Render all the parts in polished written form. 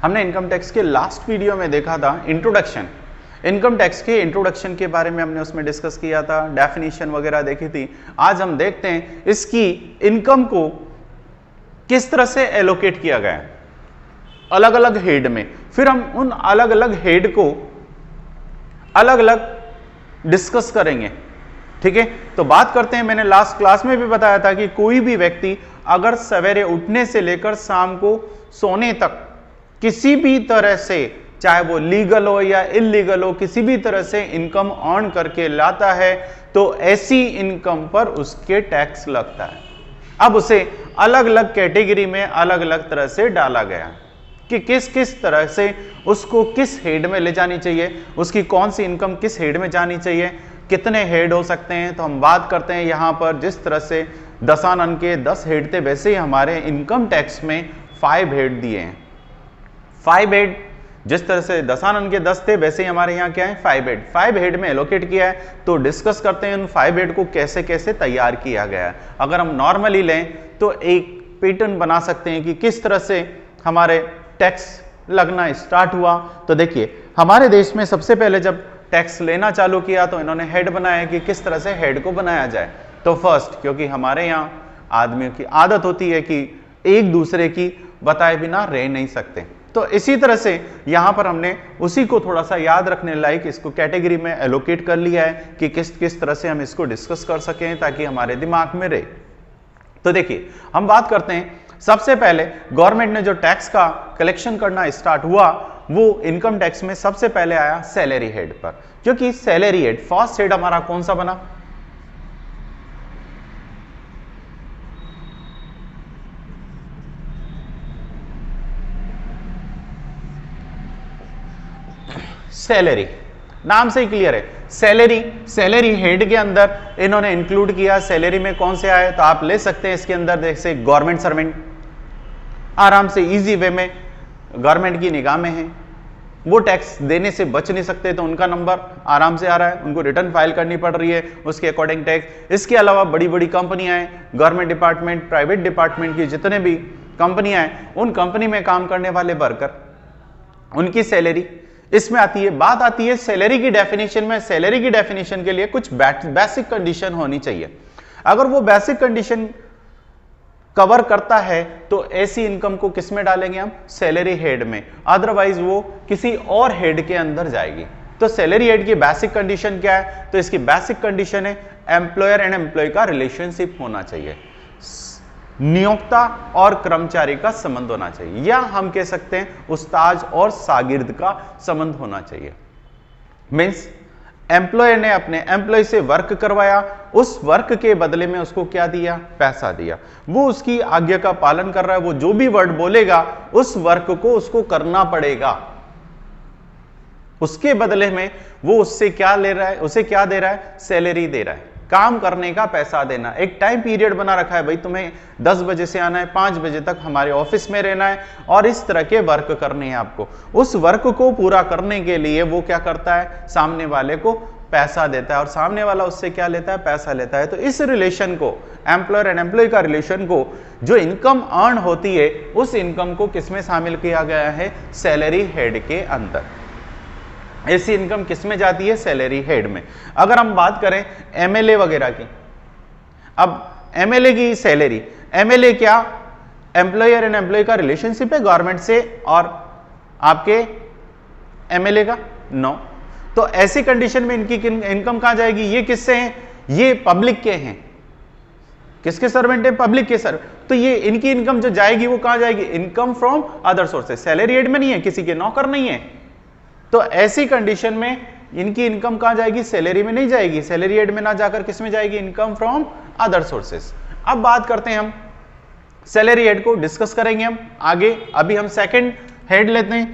हमने income tax के last video में देखा था इंट्रोडक्शन, इनकम टैक्स के इंट्रोडक्शन के बारे में हमने उसमें डिस्कस किया था, डेफिनेशन वगैरह देखी थी। आज हम देखते हैं इसकी इनकम को किस तरह से एलोकेट किया गया है अलग अलग हेड में, फिर हम उन अलग अलग हेड को अलग अलग डिस्कस करेंगे। ठीक है, तो बात करते हैं, मैंने लास्ट क्लास में भी बताया था कि कोई भी व्यक्ति अगर सवेरे उठने से लेकर शाम को सोने तक किसी भी तरह से, चाहे वो लीगल हो या इलीगल हो, किसी भी तरह से इनकम अर्न करके लाता है तो ऐसी इनकम पर उसके टैक्स लगता है। अब उसे अलग अलग कैटेगरी में अलग अलग तरह से डाला गया कि किस किस तरह से उसको किस हेड में ले जानी चाहिए, उसकी कौन सी इनकम किस हेड में जानी चाहिए, कितने हेड हो सकते हैं। तो हम बात करते हैं यहां पर जिस तरह से दशानन के 10 हेड थे, वैसे ही हमारे इनकम टैक्स में 5 हेड दिए हैं। 5 हेड जिस तरह से दशानन के 10 थे, वैसे ही हमारे यहाँ क्या है 5 हेड, 5 हेड में एलोकेट किया है। तो डिस्कस करते हैं उन 5 हेड को कैसे कैसे तैयार किया गया है। अगर हम नॉर्मली लें तो एक पैटर्न बना सकते हैं कि किस तरह से हमारे टैक्स लगना स्टार्ट हुआ। तो देखिए, हमारे देश में सबसे पहले जब टैक्स लेना चालू किया तो इन्होंने हेड बनाया कि किस तरह से हेड को बनाया जाए। तो फर्स्ट, क्योंकि हमारे यहाँ आदमियों की आदत होती है कि एक दूसरे की बताए बिना रह नहीं सकते, तो इसी तरह से यहां पर हमने उसी को थोड़ा सा याद रखने लायक इसको कैटेगरी में एलोकेट कर लिया है कि किस किस तरह से हम इसको डिस्कस कर सकें ताकि हमारे दिमाग में रहे। तो देखिए, हम बात करते हैं, सबसे पहले गवर्नमेंट ने जो टैक्स का कलेक्शन करना स्टार्ट हुआ वो इनकम टैक्स में सबसे पहले आया सैलरी हेड पर, क्योंकि सैलरी हेड फर्स्ट हेड हमारा कौन सा बना, सैलरी, नाम से ही क्लियर है, सैलरी। सैलरी हेड के अंदर इन्होंने इंक्लूड किया। सैलरी में कौन से आए तो आप ले सकते हैं इसके अंदर, जैसे गवर्नमेंट सर्वेंट, आराम से इजी वे में गवर्नमेंट की निगाह में है, वो टैक्स देने से बच नहीं सकते, तो उनका नंबर आराम से आ रहा है, उनको रिटर्न फाइल करनी पड़ रही है उसके अकॉर्डिंग टैक्स। इसके अलावा बड़ी बड़ी कंपनियां हैं, गवर्नमेंट डिपार्टमेंट, प्राइवेट डिपार्टमेंट की जितने भी कंपनियां हैं, उन कंपनी में काम करने वाले वर्कर, उनकी सैलरी इसमें आती है। बात आती है सैलरी की डेफिनेशन में। सैलरी की डेफिनेशन के लिए कुछ बेसिक कंडीशन होनी चाहिए। अगर वो बेसिक कंडीशन कवर करता है तो ऐसी इनकम को किस में डालेंगे हम, सैलरी हेड में, अदरवाइज वो किसी और हेड के अंदर जाएगी। तो सैलरी हेड की बेसिक कंडीशन क्या है, तो इसकी बेसिक कंडीशन है एम्प्लॉयर एंड एम्प्लॉय का रिलेशनशिप होना चाहिए, नियोक्ता और कर्मचारी का संबंध होना चाहिए, या हम कह सकते हैं उस्ताद और शागिर्द का संबंध होना चाहिए। मींस एम्प्लॉयर ने अपने एम्प्लॉय से वर्क करवाया, उस वर्क के बदले में उसको क्या दिया, पैसा दिया, वो उसकी आज्ञा का पालन कर रहा है, वो जो भी वर्ड बोलेगा उस वर्क को उसको करना पड़ेगा, उसके बदले में वो उससे क्या ले रहा है, उसे क्या दे रहा है, सैलरी दे रहा है, काम करने का पैसा देना। एक टाइम पीरियड बना रखा है, भाई तुम्हें 10 बजे से आना है, 5 बजे तक हमारे ऑफिस में रहना है और इस तरह के वर्क करने हैं आपको। उस वर्क को पूरा करने के लिए वो क्या करता है, सामने वाले को पैसा देता है और सामने वाला उससे क्या लेता है, पैसा लेता है। तो इस रिलेशन को, एम्प्लॉयर एंड एम्प्लॉय का रिलेशन को, जो इनकम अर्न होती है उस इनकम को किसमें शामिल किया गया है, सैलरी हेड के अंदर। ऐसी इनकम किस में जाती है, सैलरी हेड में। अगर हम बात करें एमएलए वगैरह की, अब एमएलए की सैलरी, एमएलए क्या, एम्प्लॉयर एंड एम्प्लॉय का रिलेशनशिप है गवर्नमेंट से और आपके एमएलए का, नो। तो ऐसी कंडीशन में इनकी इनकम कहां जाएगी, ये किससे हैं, ये पब्लिक के हैं, किसके सर्वेंट है, पब्लिक के सर्वेंट। तो ये इनकी इनकम जो जाएगी वो कहां जाएगी, income from other sources, salary head में नहीं है, किसी के नौकर नहीं है। तो ऐसी कंडीशन में इनकी इनकम कहां जाएगी, सैलरी में नहीं जाएगी, सैलरी हेड में ना जाकर किस में जाएगी, इनकम फ्रॉम अदर सोर्सेस। अब बात करते हैं हम सैलरी हेड को डिस्कस करेंगे हम आगे, अभी हम सेकंड हेड लेते हैं।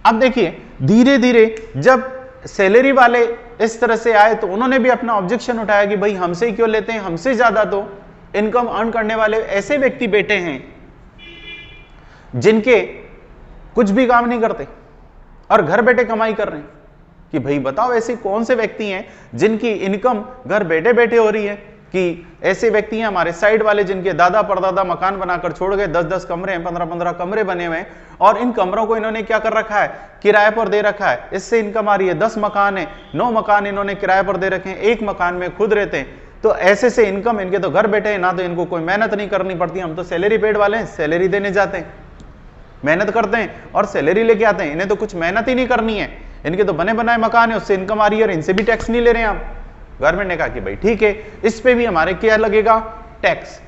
अब देखिए, धीरे धीरे जब सैलरी वाले इस तरह से आए तो उन्होंने भी अपना ऑब्जेक्शन उठाया कि भाई हमसे ही क्यों लेते हैं, हमसे ज्यादा तो इनकम अर्न करने वाले ऐसे व्यक्ति बैठे हैं जिनके कुछ भी काम नहीं करते और घर बैठे कमाई कर रहे हैं। कि भाई बताओ ऐसे कौन से व्यक्ति हैं जिनकी इनकम घर बैठे बैठे हो रही है, कि ऐसे व्यक्ति हैं हमारे साइड वाले जिनके दादा परदादा मकान बनाकर छोड़ गए, 10-10 कमरे हैं, 15-15 कमरे बने हुए हैं, और इन कमरों को इन्होंने क्या कर रखा है, किराए पर दे रखा है, इससे इनकम आ रही है। 10 मकान है, 9 मकान इन्होंने किराए पर दे रखे हैं, 1 मकान में खुद रहते हैं, तो ऐसे से इनकम, इनके तो घर बैठे हैं, ना तो इनको कोई मेहनत नहीं करनी पड़ती। हम तो सैलरी पेड वाले हैं, सैलरी देने जाते हैं, मेहनत करते हैं और सैलरी लेके आते हैं, इन्हें तो कुछ मेहनत ही नहीं करनी है, इनके तो बने बनाए मकान है, उससे इनकम आ रही है और इनसे भी टैक्स नहीं ले रहे हैं आप। गवर्नमेंट ने कहा कि भाई ठीक है, इस पे भी हमारे क्या लगेगा, टैक्स।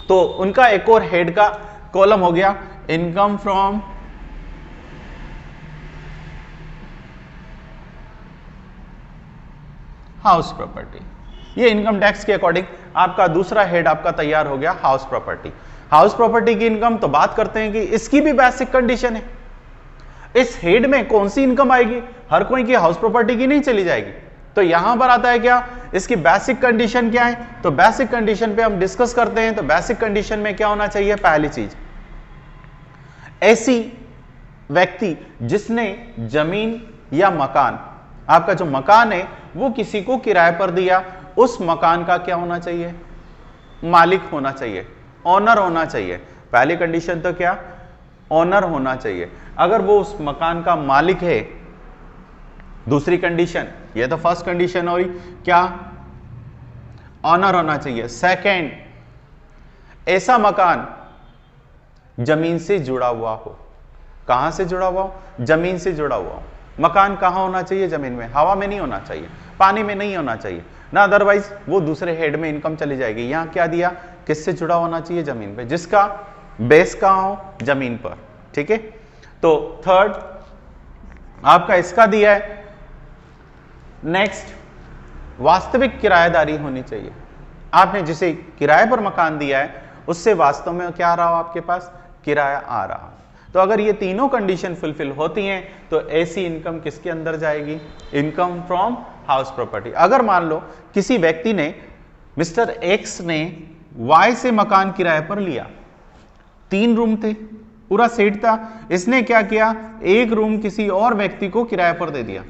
तो उनका एक और हेड का कॉलम हो गया इनकम फ्रॉम हाउस प्रॉपर्टी। ये इनकम टैक्स के अकॉर्डिंग आपका दूसरा हेड आपका तैयार हो गया, हाउस प्रॉपर्टी। हाउस प्रॉपर्टी की इनकम तो बात करते हैं कि इसकी भी बेसिक कंडीशन है, इस हेड में कौन सी इनकम आएगी, हर कोई की हाउस प्रॉपर्टी की नहीं चली जाएगी। तो यहां पर आता है क्या, इसकी बेसिक कंडीशन क्या है, तो बेसिक कंडीशन पे हम डिस्कस करते हैं। तो बेसिक कंडीशन में क्या होना चाहिए, पहली चीज, ऐसी व्यक्ति जिसने जमीन या मकान, आपका जो मकान है वो किसी को किराए पर दिया, उस मकान का क्या होना चाहिए, मालिक होना चाहिए, ऑनर होना चाहिए। पहली कंडीशन तो क्या, ऑनर होना चाहिए, अगर वो उस मकान का मालिक है। दूसरी कंडीशन, ये तो फर्स्ट कंडीशन हुई, क्या, ऑनर होना चाहिए। सेकंड, ऐसा मकान जमीन से जुड़ा हुआ हो। कहां से जुड़ा हुआ हो, जमीन से जुड़ा हुआ हो। मकान कहां होना चाहिए, जमीन में, हवा में नहीं होना चाहिए, पानी में नहीं होना चाहिए ना, अदरवाइज वो दूसरे हेड में इनकम चली जाएगी। यहां क्या दिया, किससे जुड़ा होना चाहिए, जमीन पे, जिसका बेस कहां हो, जमीन पर। ठीक है, तो थर्ड आपका इसका दिया है। नेक्स्ट, वास्तविक किराएदारी होनी चाहिए। आपने जिसे किराए पर मकान दिया है उससे वास्तव में क्या आ रहा हो, आपके पास किराया आ रहा हो। तो अगर ये तीनों कंडीशन फुलफिल होती हैं तो ऐसी इनकम किसके अंदर जाएगी, इनकम फ्रॉम हाउस प्रॉपर्टी। अगर मान लो किसी व्यक्ति ने, मिस्टर एक्स ने वाई से मकान किराए पर लिया, 3 रूम थे, पूरा सेट था, इसने क्या किया, 1 रूम किसी और व्यक्ति को किराए पर दे दिया।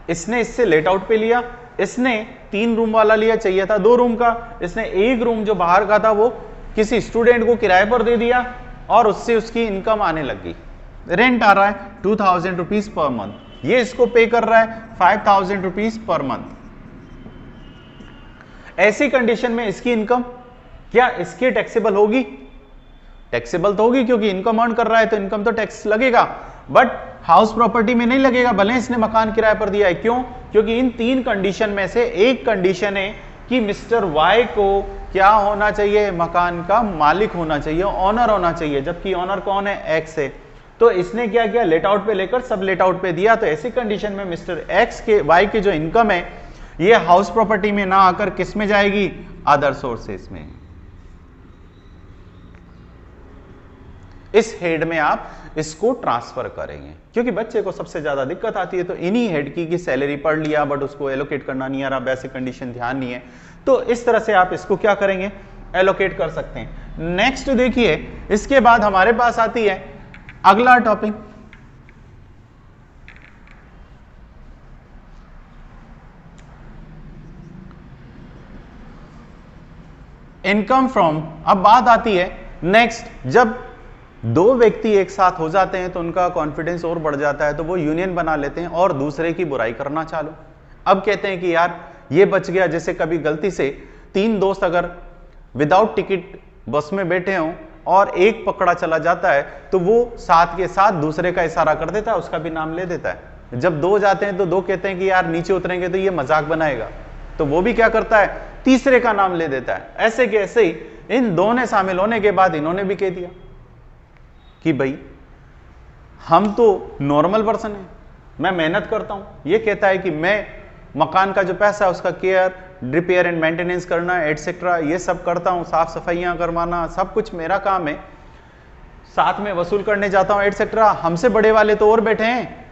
इसने इससे लेट आउट पे लिया, इसने 3 रूम वाला लिया, चाहिए था 2 रूम का, इसने 1 रूम जो बाहर का था वो किसी स्टूडेंट को किराए पर दे दिया और उससे उसकी इनकम आने लगी। रेंट आ रहा है 2000 रुपीज पर मंथ, ये इसको पे कर रहा है 5000 रुपीज पर मंथ। ऐसी कंडीशन में इसकी इनकम क्या इसकी टैक्सेबल होगी, टैक्सेबल तो होगी क्योंकि इनकम अर्न कर रहा है तो इनकम तो टैक्स लगेगा, बट हाउस प्रॉपर्टी में नहीं लगेगा, भले इसने मकान किराए पर दिया है। क्यों, क्योंकि इन 3 कंडीशन में से एक कंडीशन है कि मिस्टर वाई को क्या होना चाहिए, मकान का मालिक होना चाहिए, ऑनर होना चाहिए, जबकि ऑनर कौन है, एक्स है। तो इसने क्या किया, लेट आउट पे लेकर सब लेट आउट पे दिया। तो ऐसी कंडीशन में मिस्टर एक्स के, वाई की जो इनकम है ये हाउस प्रॉपर्टी में ना आकर किस में जाएगी, अदर सोर्सेस में। इस हेड में आप इसको ट्रांसफर करेंगे, क्योंकि बच्चे को सबसे ज्यादा दिक्कत आती है तो इन्हीं हेड की सैलरी पढ़ लिया बट उसको एलोकेट करना नहीं आ रहा, बेसिक कंडीशन ध्यान नहीं है, तो इस तरह से आप इसको क्या करेंगे, एलोकेट कर सकते हैं। नेक्स्ट देखिए, इसके बाद हमारे पास आती है अगला टॉपिक, इनकम फ्रॉम। अब बात आती है नेक्स्ट, जब 2 व्यक्ति एक साथ हो जाते हैं तो उनका कॉन्फिडेंस और बढ़ जाता है, तो वो यूनियन बना लेते हैं और दूसरे की बुराई करना चालू। अब कहते हैं कि यार ये बच गया, जैसे कभी गलती से 3 दोस्त अगर विदाउट टिकट बस में बैठे हों और एक पकड़ा चला जाता है तो वो साथ के साथ दूसरे का इशारा कर देता है, उसका भी नाम ले देता है। जब 2 जाते हैं तो 2 कहते हैं कि यार नीचे उतरेंगे तो ये मजाक बनाएगा, तो वो भी क्या करता है, तीसरे का नाम ले देता है। ऐसे के ऐसे ही इन 2 ने शामिल होने के बाद इन्होंने भी कह दिया कि भाई हम तो नॉर्मल पर्सन है, मैं मेहनत करता हूं। ये कहता है कि मैं मकान का जो पैसा है उसका केयर, रिपेयर एंड मेंटेनेंस करना एटसेट्रा ये सब करता हूं, साफ सफाइयां करवाना सब कुछ मेरा काम है, साथ में वसूल करने जाता हूं एटसेट्रा। हमसे बड़े वाले तो और बैठे हैं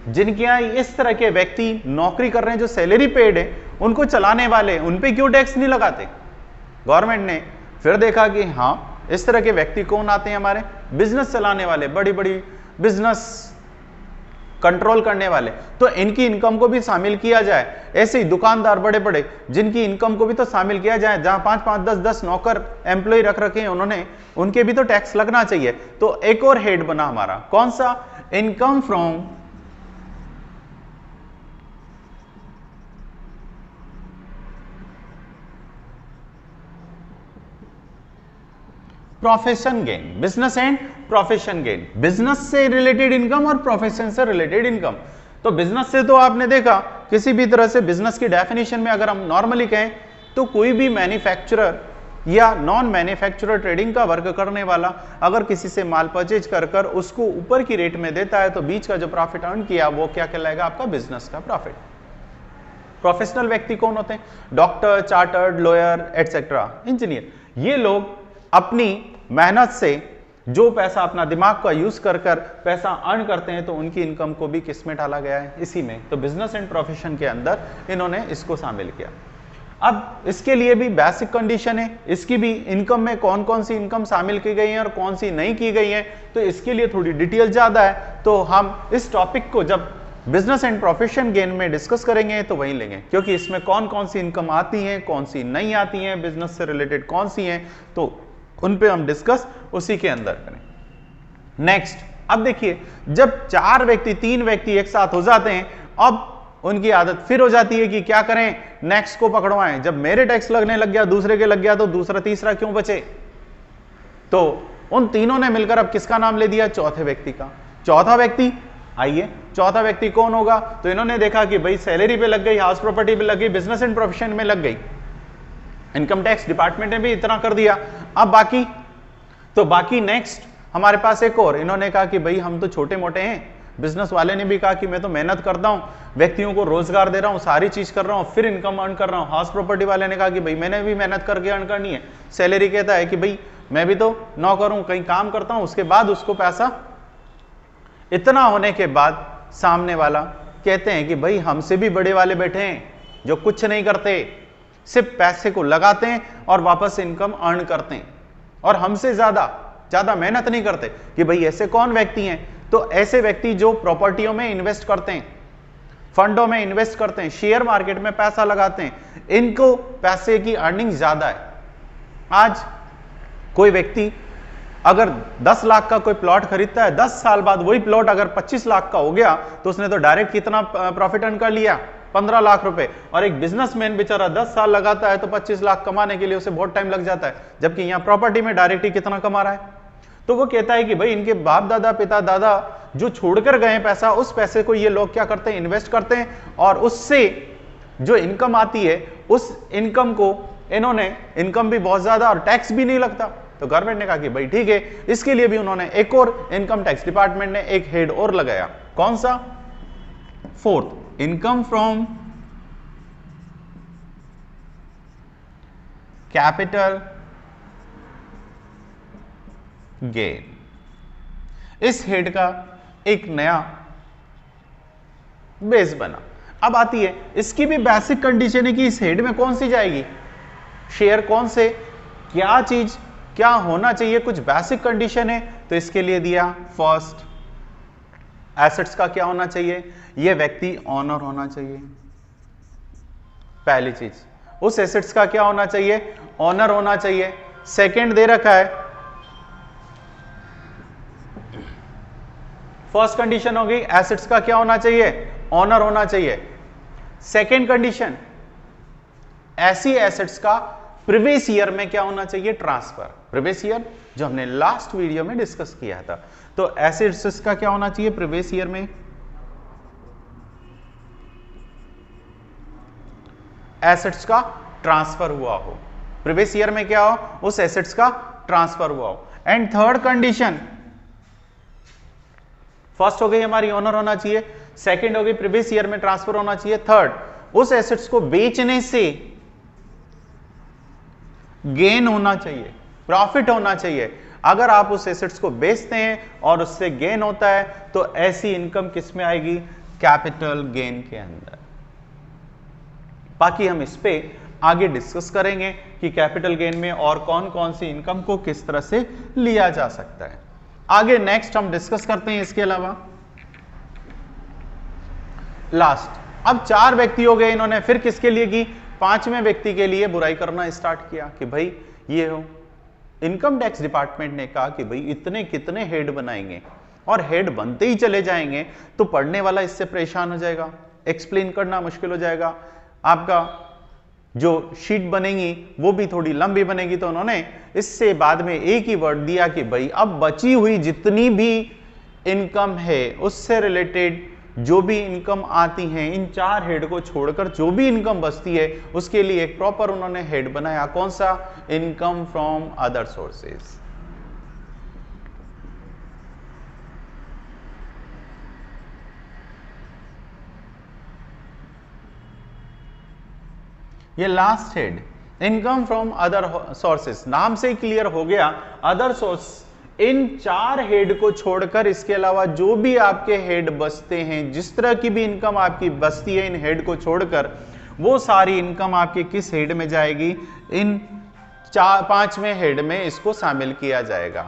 जिनके यहाँ इस तरह के व्यक्ति नौकरी कर रहे हैं जो सैलरी पेड है, उनको चलाने वाले, उन पे क्यों टैक्स नहीं लगाते। गवर्नमेंट ने फिर देखा कि हाँ इस तरह के व्यक्ति कौन आते हैं, हमारे बिजनेस चलाने वाले, बड़ी बड़ी बिजनेस कंट्रोल करने वाले, तो इनकी इनकम को भी शामिल किया जाए। ऐसे ही दुकानदार बड़े बड़े, जिनकी इनकम को भी तो शामिल किया जाए, जहां 5-5, 10-10 नौकर एम्प्लॉय रख रखे हैं उन्होंने, उनके भी तो टैक्स लगना चाहिए। तो एक और हेड बना हमारा, कौन सा? Income from profession gain, business and profession gain, business से रिलेटेड इनकम और प्रोफेशन से रिलेटेड इनकम। तो बिजनेस से तो आपने देखा, किसी भी तरह से बिजनेस की डेफिनेशन में अगर हम नॉर्मली कहें तो कोई भी मैन्युफैक्चरर या नॉन मैन्युफैक्चरर ट्रेडिंग का वर्क करने वाला अगर किसी से माल परचेज कर कर उसको ऊपर की रेट में देता है तो बीच का जो प्रॉफिट अर्न किया वो क्या कहलाएगा? आपका बिजनेस का प्रॉफिट। प्रोफेशनल व्यक्ति कौन होते हैं? Doctor, chartered lawyer etcetera, engineer. ये लोग अपनी मेहनत से जो पैसा, अपना दिमाग का यूज कर कर पैसा अर्न करते हैं, तो उनकी इनकम को भी किस में डाला गया है? इसी में। तो बिजनेस एंड प्रोफेशन के अंदर इन्होंने इसको शामिल किया। अब इसके लिए भी बेसिक कंडीशन है, इसकी भी इनकम में कौन कौन सी इनकम शामिल की गई है और कौन सी नहीं की गई है, तो इसके लिए थोड़ी डिटेल ज्यादा है। तो हम इस टॉपिक को जब बिजनेस एंड प्रोफेशन गेन में डिस्कस करेंगे तो वहीं लेंगे, क्योंकि इसमें कौन कौन सी इनकम आती है, कौन सी नहीं आती है, बिजनेस से रिलेटेड कौन सी है, तो उन पे हम डिस्कस उसी के अंदर करें। नेक्स्ट, अब देखिए, जब 4 व्यक्ति 3 व्यक्ति एक साथ हो जाते हैं, अब उनकी आदत फिर हो जाती है कि क्या करें? नेक्स्ट को पकड़वाएं। जब मेरे टैक्स लगने लग गया, दूसरे के लग गया, तो दूसरा तीसरा क्यों बचे? तो उन तीनों ने मिलकर अब किसका नाम ले दिया? चौथे व्यक्ति का। चौथा व्यक्ति, आइए, चौथा व्यक्ति कौन होगा? तो इन्होंने देखा कि भाई सैलरी पे लग गई, हाउस प्रॉपर्टी पे लग गई, बिजनेस एंड प्रोफेशन में लग गई, इनकम टैक्स डिपार्टमेंट ने भी इतना कर दिया। अब बाकी, तो बाकी नेक्स्ट हमारे पास एक और, इन्होंने कहा कि भाई हम तो छोटे मोटे हैं। बिजनेस वाले ने भी कहा कि मैं तो मेहनत करता हूं, व्यक्तियों को रोजगार दे रहा हूं, सारी चीज कर रहा हूं, फिर इनकम अर्न कर रहा हूं। हाउस प्रॉपर्टी वाले ने कहा कि भाई मैंने भी मेहनत करके अर्न करनी है। सैलरी कहता है कि भाई मैं भी तो नौकर हूं, कहीं काम करता हूं, उसके बाद उसको पैसा। इतना होने के बाद सामने वाला कहते हैं कि भाई हमसे भी बड़े वाले बैठे हैं जो कुछ नहीं करते, सिर्फ पैसे को लगाते हैं और वापस इनकम अर्न करते हैं, और हमसे ज्यादा मेहनत नहीं करते। कि भाई ऐसे कौन व्यक्ति हैं? तो ऐसे व्यक्ति जो प्रॉपर्टियों में इन्वेस्ट करते हैं, फंडों में इन्वेस्ट करते हैं, शेयर मार्केट में पैसा लगाते हैं, इनको पैसे की अर्निंग ज्यादा है। आज कोई व्यक्ति अगर 10 लाख का कोई प्लॉट खरीदता है, 10 साल बाद वही प्लॉट अगर 25 लाख का हो गया, तो उसने तो डायरेक्ट कितना प्रॉफिट अर्न कर लिया? 15 लाख रुपए। और एक बिजनेसमैन बेचारा 10 साल लगाता है तो 25 लाख कमाने के लिए उसे बहुत टाइम लग जाता है, जबकि यहां प्रॉपर्टी में डायरेक्ट ही कितना कमा रहा है? तो वो कहता है कि भाई इनके बाप दादा, पिता दादा जो छोड़कर गए पैसा, उस पैसे को ये लोग क्या करते हैं? इन्वेस्ट करते हैं, और उससे जो इनकम आती है, उस इनकम को इन्होंने, इनकम भी बहुत ज्यादा और टैक्स भी नहीं लगता। तो गवर्नमेंट ने कहा कि भाई ठीक है, इसके लिए भी उन्होंने एक और, इनकम टैक्स डिपार्टमेंट ने एक हेड और लगाया। कौन सा? 4th, income from capital gain. इस हेड का एक नया बेस बना। अब आती है, इसकी भी बेसिक कंडीशन है कि इस हेड में कौन सी जाएगी? शेयर कौन से, क्या चीज, क्या होना चाहिए, कुछ बेसिक कंडीशन है। तो इसके लिए दिया फर्स्ट, एसेट्स का क्या होना चाहिए? यह व्यक्ति ऑनर होना चाहिए, पहली चीज। उस एसेट्स का क्या होना चाहिए? ऑनर होना चाहिए। सेकंड दे रखा है, फर्स्ट कंडीशन होगी एसेट्स का क्या होना चाहिए? ऑनर होना चाहिए। सेकंड कंडीशन, ऐसी एसेट्स का प्रीवियस ईयर में क्या होना चाहिए? ट्रांसफर। प्रीवियस ईयर जो हमने लास्ट वीडियो में डिस्कस किया था। तो एसेट्स का क्या होना चाहिए? प्रीवियस ईयर में एसेट्स का ट्रांसफर हुआ हो। प्रीवियस ईयर में क्या हो? उस एसेट्स का ट्रांसफर हुआ हो। एंड थर्ड कंडीशन, फर्स्ट हो गई हमारी ऑनर होना चाहिए, सेकंड हो गई प्रीवियस ईयर में ट्रांसफर होना चाहिए, थर्ड उस एसेट्स को बेचने से गेन होना चाहिए, प्रॉफिट होना चाहिए। अगर आप उस एसेट्स को बेचते हैं और उससे गेन होता है तो ऐसी इनकम किस में आएगी? कैपिटल गेन के अंदर। बाकी हम इस पे आगे डिस्कस करेंगे कि कैपिटल गेन में और कौन कौन सी इनकम को किस तरह से लिया जा सकता है। आगे नेक्स्ट हम डिस्कस करते हैं। इसके अलावा लास्ट। अब 4 व्यक्ति हो गए, इन्होंने फिर किसके लिए की, 5वें व्यक्ति के लिए बुराई करना स्टार्ट किया कि भाई ये हो। इनकम टैक्स डिपार्टमेंट ने कहा कि भाई इतने कितने हेड बनाएंगे, और हेड बनते ही चले जाएंगे तो पढ़ने वाला इससे परेशान हो जाएगा, एक्सप्लेन करना मुश्किल हो जाएगा, आपका जो शीट बनेगी वो भी थोड़ी लंबी बनेगी। तो उन्होंने इससे बाद में एक ही वर्ड दिया कि भाई अब बची हुई जितनी भी इनकम है उससे रिलेटेड जो भी इनकम आती है, इन 4 हेड को छोड़कर जो भी इनकम बचती है उसके लिए एक प्रॉपर उन्होंने हेड बनाया। कौन सा, इनकम फ्रॉम अदर सोर्सेज। ये last head, income from other sources, नाम से ही क्लियर हो गया अदर सोर्स। इन 4 हेड को छोड़कर इसके अलावा जो भी आपके हेड बचते हैं, जिस तरह की भी इनकम आपकी बचती है इन हेड को छोड़कर, वो सारी इनकम आपके किस हेड में जाएगी, इन 5वें हेड में इसको शामिल किया जाएगा।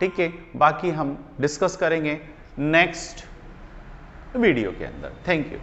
ठीक है, बाकी हम डिस्कस करेंगे नेक्स्ट वीडियो के अंदर। Thank you.